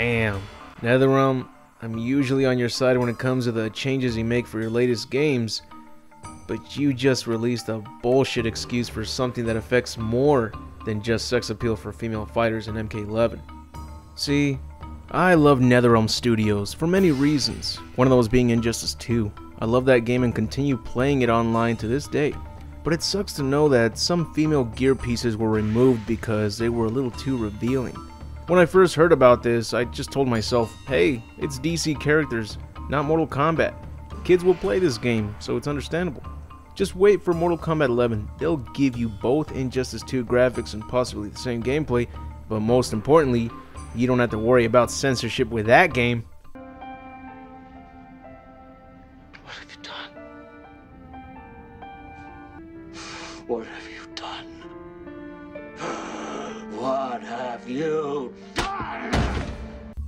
Damn. Netherrealm, I'm usually on your side when it comes to the changes you make for your latest games, but you just released a bullshit excuse for something that affects more than just sex appeal for female fighters in MK11. See, I love Netherrealm Studios for many reasons, one of those being Injustice 2. I love that game and continue playing it online to this day, but it sucks to know that some female gear pieces were removed because they were a little too revealing. When I first heard about this, I just told myself, hey, it's DC characters, not Mortal Kombat. Kids will play this game, so it's understandable. Just wait for Mortal Kombat 11. They'll give you both Injustice 2 graphics and possibly the same gameplay, but most importantly, you don't have to worry about censorship with that game. What have you done? What have you done? What have you done?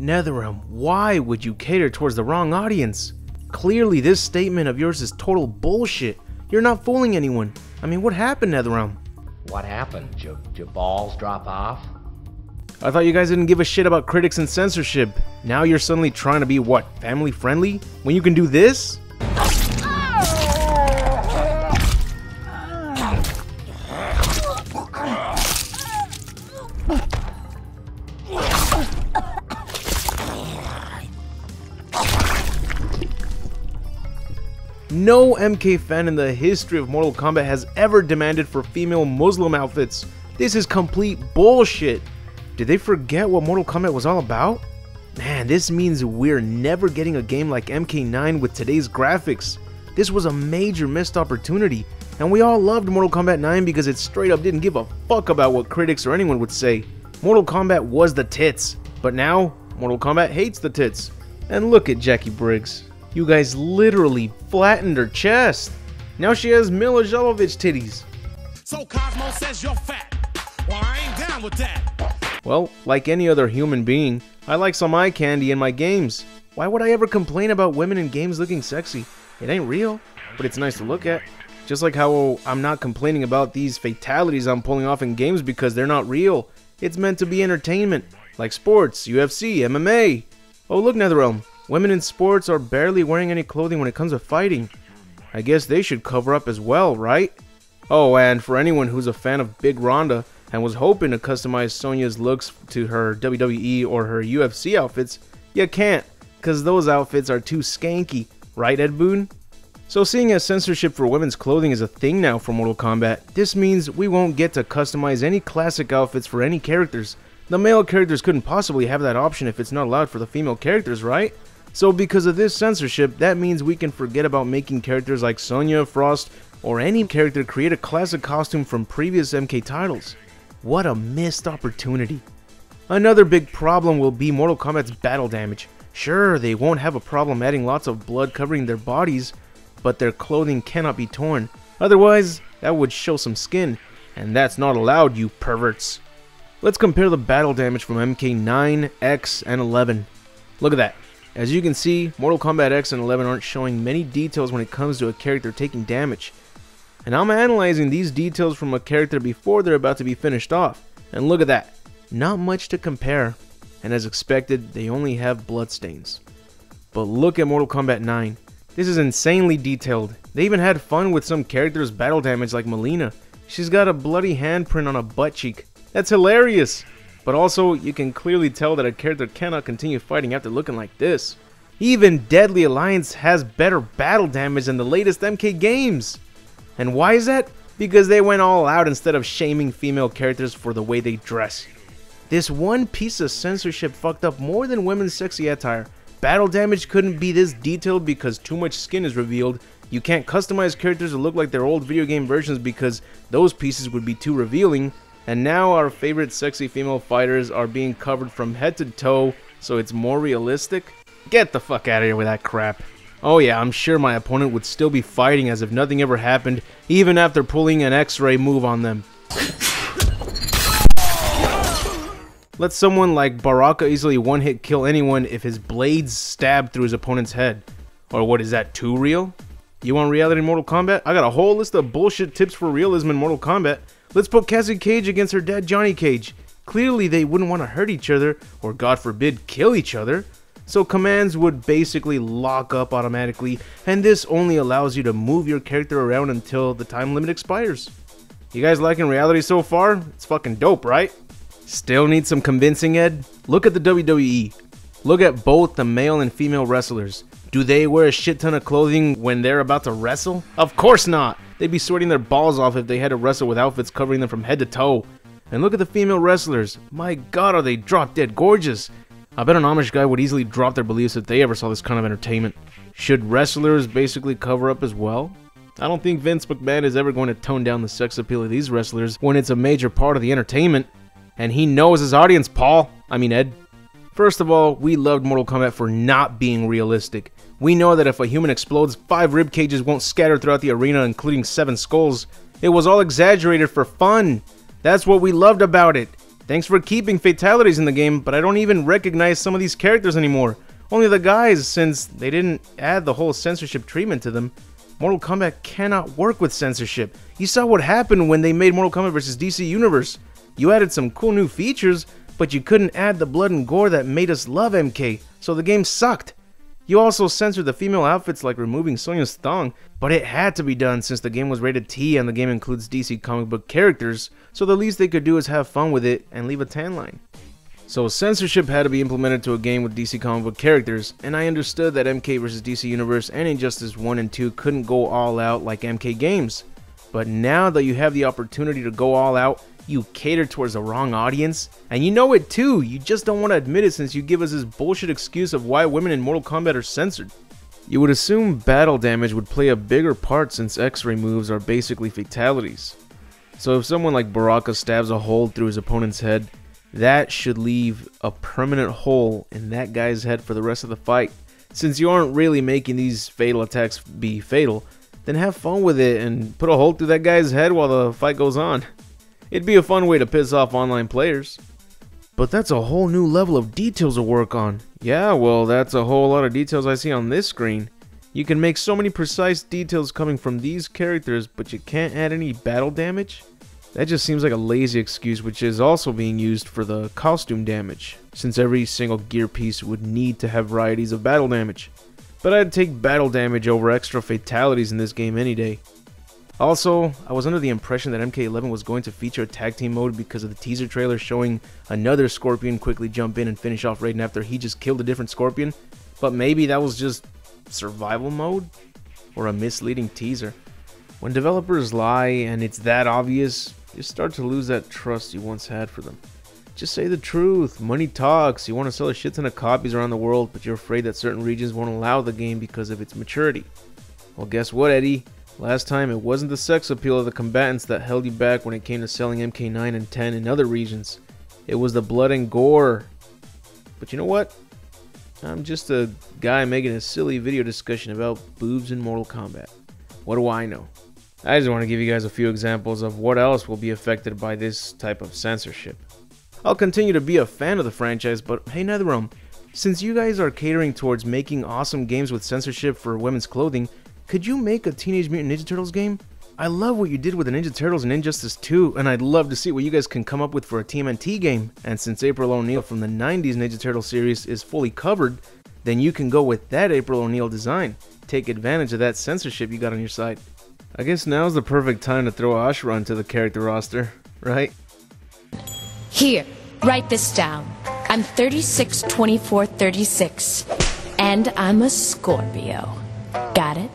Netherrealm, why would you cater towards the wrong audience? Clearly this statement of yours is total bullshit. You're not fooling anyone. I mean, what happened, Netherrealm? What happened? Your balls drop off? I thought you guys didn't give a shit about critics and censorship. Now you're suddenly trying to be, what, family friendly? When you can do this? No MK fan in the history of Mortal Kombat has ever demanded for female Muslim outfits. This is complete bullshit. Did they forget what Mortal Kombat was all about? Man, this means we're never getting a game like MK9 with today's graphics. This was a major missed opportunity, and we all loved Mortal Kombat 9 because it straight up didn't give a fuck about what critics or anyone would say. Mortal Kombat was the tits, but now Mortal Kombat hates the tits. And look at Jackie Briggs. You guys literally flattened her chest. Now she has Mila Jovovich titties. So Cosmo says you're fat. Well, I ain't down with that. Well, like any other human being, I like some eye candy in my games. Why would I ever complain about women in games looking sexy? It ain't real, but it's nice to look at. Just like how I'm not complaining about these fatalities I'm pulling off in games because they're not real. It's meant to be entertainment, like sports, UFC, MMA. Oh look, Netherrealm. Women in sports are barely wearing any clothing when it comes to fighting. I guess they should cover up as well, right? Oh, and for anyone who's a fan of Big Ronda and was hoping to customize Sonya's looks to her WWE or her UFC outfits, you can't, cause those outfits are too skanky, right, Ed Boon? So seeing as censorship for women's clothing is a thing now for Mortal Kombat, this means we won't get to customize any classic outfits for any characters. The male characters couldn't possibly have that option if it's not allowed for the female characters, right? So because of this censorship, that means we can forget about making characters like Sonya, Frost, or any character create a classic costume from previous MK titles. What a missed opportunity. Another big problem will be Mortal Kombat's battle damage. Sure, they won't have a problem adding lots of blood covering their bodies, but their clothing cannot be torn. Otherwise, that would show some skin, and that's not allowed, you perverts. Let's compare the battle damage from MK9, X, and 11. Look at that. As you can see, Mortal Kombat X and 11 aren't showing many details when it comes to a character taking damage. And I'm analyzing these details from a character before they're about to be finished off. And look at that. Not much to compare. And as expected, they only have bloodstains. But look at Mortal Kombat 9. This is insanely detailed. They even had fun with some characters' battle damage like Melina. She's got a bloody handprint on a butt cheek. That's hilarious! But also, you can clearly tell that a character cannot continue fighting after looking like this. Even Deadly Alliance has better battle damage than the latest MK games. And why is that? Because they went all out instead of shaming female characters for the way they dress. This one piece of censorship fucked up more than women's sexy attire. Battle damage couldn't be this detailed because too much skin is revealed. You can't customize characters to look like their old video game versions because those pieces would be too revealing. And now our favorite sexy female fighters are being covered from head to toe, so it's more realistic? Get the fuck out of here with that crap. Oh yeah, I'm sure my opponent would still be fighting as if nothing ever happened, even after pulling an X-ray move on them. Let someone like Baraka easily one-hit kill anyone if his blades stab through his opponent's head. Or what, is that too real? You want reality in Mortal Kombat? I got a whole list of bullshit tips for realism in Mortal Kombat. Let's put Cassie Cage against her dad Johnny Cage. Clearly they wouldn't want to hurt each other or God forbid kill each other. So commands would basically lock up automatically, and this only allows you to move your character around until the time limit expires. You guys liking reality so far? It's fucking dope, right? Still need some convincing, Ed? Look at the WWE. Look at both the male and female wrestlers. Do they wear a shit ton of clothing when they're about to wrestle? Of course not! They'd be sweating their balls off if they had to wrestle with outfits covering them from head to toe. And look at the female wrestlers. My god, are they drop dead gorgeous! I bet an Amish guy would easily drop their beliefs if they ever saw this kind of entertainment. Should wrestlers basically cover up as well? I don't think Vince McMahon is ever going to tone down the sex appeal of these wrestlers when it's a major part of the entertainment. And he knows his audience, Ed. First of all, we loved Mortal Kombat for not being realistic. We know that if a human explodes, 5 rib cages won't scatter throughout the arena, including 7 skulls. It was all exaggerated for fun. That's what we loved about it. Thanks for keeping fatalities in the game, but I don't even recognize some of these characters anymore. Only the guys, since they didn't add the whole censorship treatment to them. Mortal Kombat cannot work with censorship. You saw what happened when they made Mortal Kombat vs. DC Universe. You added some cool new features, but you couldn't add the blood and gore that made us love MK, so the game sucked. You also censored the female outfits like removing Sonya's thong, but it had to be done since the game was rated T and the game includes DC comic book characters, so the least they could do is have fun with it and leave a tan line. So censorship had to be implemented to a game with DC comic book characters, and I understood that MK vs. DC Universe and Injustice 1 and 2 couldn't go all out like MK games. But now that you have the opportunity to go all out, you cater towards the wrong audience, and you know it too, you just don't want to admit it since you give us this bullshit excuse of why women in Mortal Kombat are censored. You would assume battle damage would play a bigger part since X-ray moves are basically fatalities. So if someone like Baraka stabs a hole through his opponent's head, that should leave a permanent hole in that guy's head for the rest of the fight. Since you aren't really making these fatal attacks be fatal, then have fun with it and put a hole through that guy's head while the fight goes on. It'd be a fun way to piss off online players. But that's a whole new level of details to work on. Yeah, well, that's a whole lot of details I see on this screen. You can make so many precise details coming from these characters, but you can't add any battle damage? That just seems like a lazy excuse, which is also being used for the costume damage, since every single gear piece would need to have varieties of battle damage. But I'd take battle damage over extra fatalities in this game any day. Also, I was under the impression that MK11 was going to feature a tag team mode because of the teaser trailer showing another Scorpion quickly jump in and finish off Raiden after he just killed a different Scorpion. But maybe that was just survival mode? Or a misleading teaser. When developers lie and it's that obvious, you start to lose that trust you once had for them. Just say the truth. Money talks. You want to sell a shit ton of copies around the world, but you're afraid that certain regions won't allow the game because of its maturity. Well, guess what, Eddie? Last time, it wasn't the sex appeal of the combatants that held you back when it came to selling MK9 and 10 in other regions. It was the blood and gore. But you know what? I'm just a guy making a silly video discussion about boobs in Mortal Kombat. What do I know? I just want to give you guys a few examples of what else will be affected by this type of censorship. I'll continue to be a fan of the franchise, but hey Netherrealm, since you guys are catering towards making awesome games with censorship for women's clothing, could you make a Teenage Mutant Ninja Turtles game? I love what you did with the Ninja Turtles and Injustice 2, and I'd love to see what you guys can come up with for a TMNT game. And since April O'Neil from the 90s Ninja Turtle series is fully covered, then you can go with that April O'Neil design. Take advantage of that censorship you got on your site. I guess now's the perfect time to throw Ashura into the character roster, right? Here, write this down. I'm 362436, and I'm a Scorpio. Got it?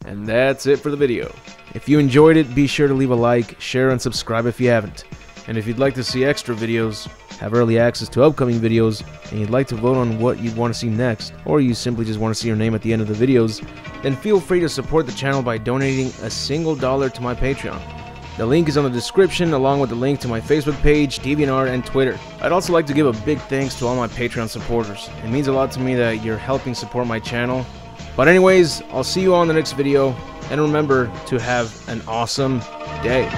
And that's it for the video. If you enjoyed it, be sure to leave a like, share, and subscribe if you haven't. And if you'd like to see extra videos, have early access to upcoming videos, and you'd like to vote on what you'd want to see next, or you simply just want to see your name at the end of the videos, then feel free to support the channel by donating a single $1 to my Patreon. The link is on the description, along with the link to my Facebook page, DeviantArt, and Twitter. I'd also like to give a big thanks to all my Patreon supporters. It means a lot to me that you're helping support my channel. But anyways, I'll see you all in the next video, and remember to have an awesome day.